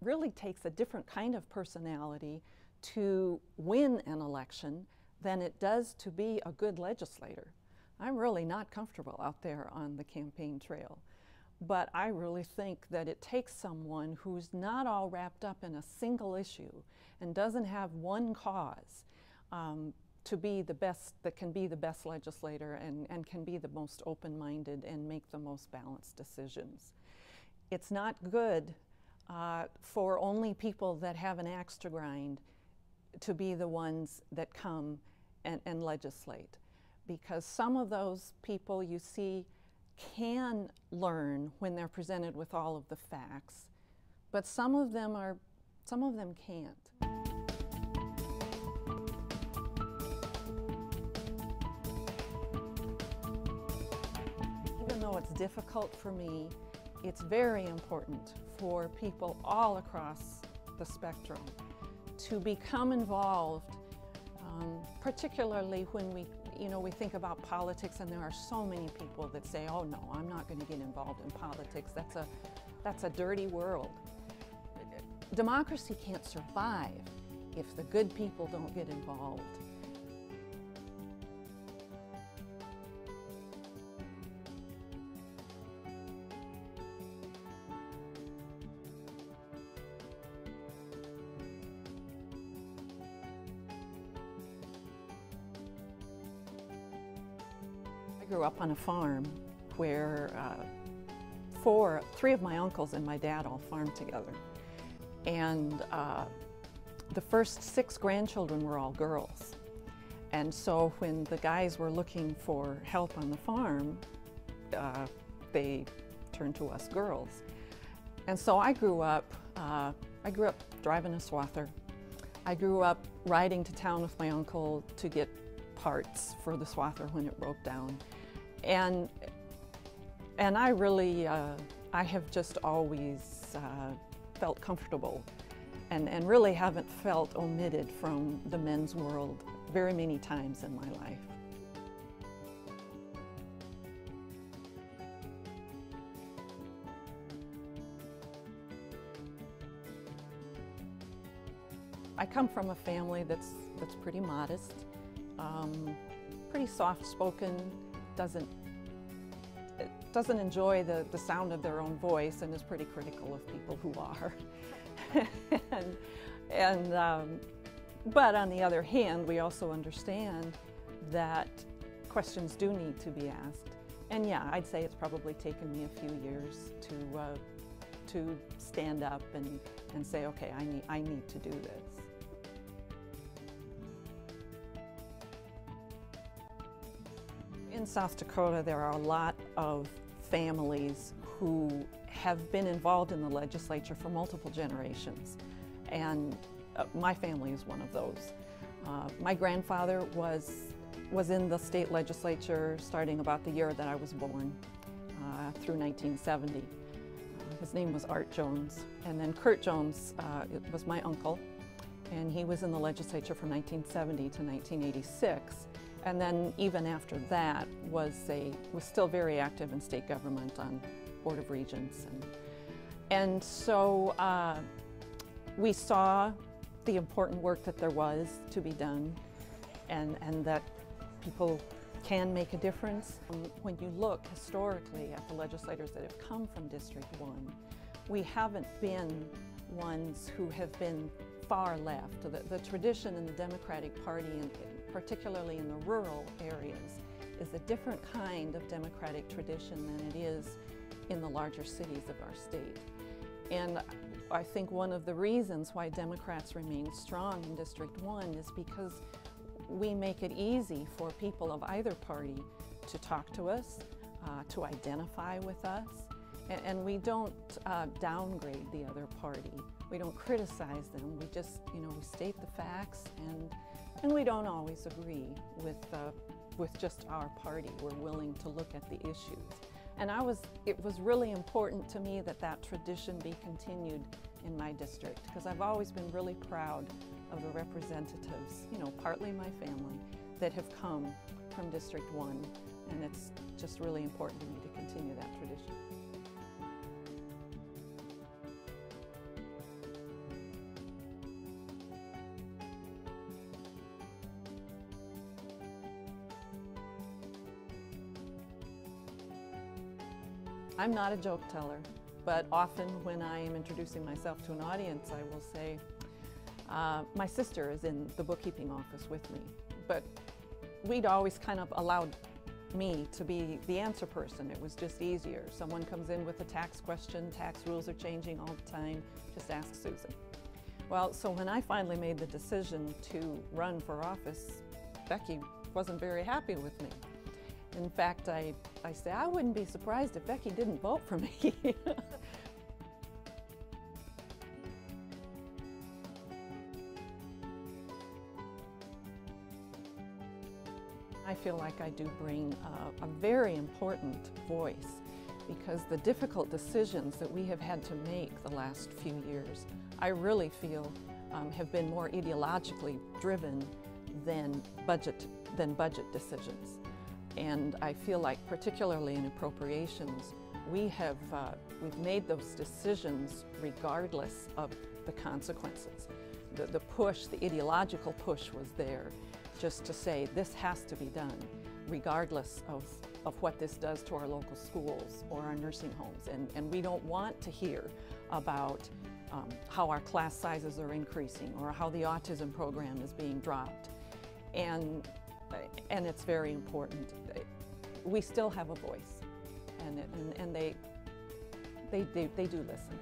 really takes a different kind of personality to win an election than it does to be a good legislator. I'm really not comfortable out there on the campaign trail. But I really think that it takes someone who's not all wrapped up in a single issue and doesn't have one cause to be the best, that can be the best legislator and can be the most open-minded and make the most balanced decisions. It's not good for only people that have an axe to grind to be the ones that come and legislate, because some of those people you see can learn when they're presented with all of the facts, but some of them can't. Even though it's difficult for me, it's very important for people all across the spectrum to become involved, particularly when we think about politics, and there are so many people that say, oh no, I'm not going to get involved in politics. That's a dirty world. Democracy can't survive if the good people don't get involved. I grew up on a farm where three of my uncles and my dad all farmed together. And the first 6 grandchildren were all girls. And so when the guys were looking for help on the farm, they turned to us girls. And so I grew up driving a swather. I grew up riding to town with my uncle to get parts for the swather when it broke down. And I really, I have just always felt comfortable and really haven't felt omitted from the men's world very many times in my life. I come from a family that's pretty modest, pretty soft-spoken, doesn't enjoy the sound of their own voice, and is pretty critical of people who are. But on the other hand, we also understand that questions do need to be asked. And yeah, I'd say it's probably taken me a few years to stand up and say, okay, I need to do this. In South Dakota, there are a lot of families who have been involved in the legislature for multiple generations, and my family is one of those. My grandfather was in the state legislature starting about the year that I was born, through 1970. His name was Art Jones, and then Kurt Jones was my uncle, and he was in the legislature from 1970 to 1986. And then even after that was still very active in state government on Board of Regents. And so we saw the important work that there was to be done, and that people can make a difference. When you look historically at the legislators that have come from District 1, we haven't been ones who have been far left. The tradition in the Democratic Party, and particularly in the rural areas, is a different kind of democratic tradition than it is in the larger cities of our state. And I think one of the reasons why Democrats remain strong in District 1 is because we make it easy for people of either party to talk to us, to identify with us, and we don't downgrade the other party. We don't criticize them. We just, we state the facts, and we don't always agree with just our party. We're willing to look at the issues. And it was really important to me that that tradition be continued in my district, because I've always been really proud of the representatives, partly my family, that have come from District 1, and it's just really important to me to continue that tradition. I'm not a joke teller, but often when I am introducing myself to an audience, I will say, my sister is in the bookkeeping office with me. But we'd always kind of allowed me to be the answer person. It was just easier. Someone comes in with a tax question, tax rules are changing all the time, just ask Susan. Well, so when I finally made the decision to run for office, Becky wasn't very happy with me. In fact, I say I wouldn't be surprised if Becky didn't vote for me. I feel like I do bring a very important voice, because the difficult decisions that we have had to make the last few years, I really feel have been more ideologically driven than budget decisions. And I feel like, particularly in appropriations, we've made those decisions regardless of the consequences. The push, the ideological push was there, just to say this has to be done, regardless of what this does to our local schools or our nursing homes. And we don't want to hear about how our class sizes are increasing or how the autism program is being dropped. And it's very important. We still have a voice, and they do listen.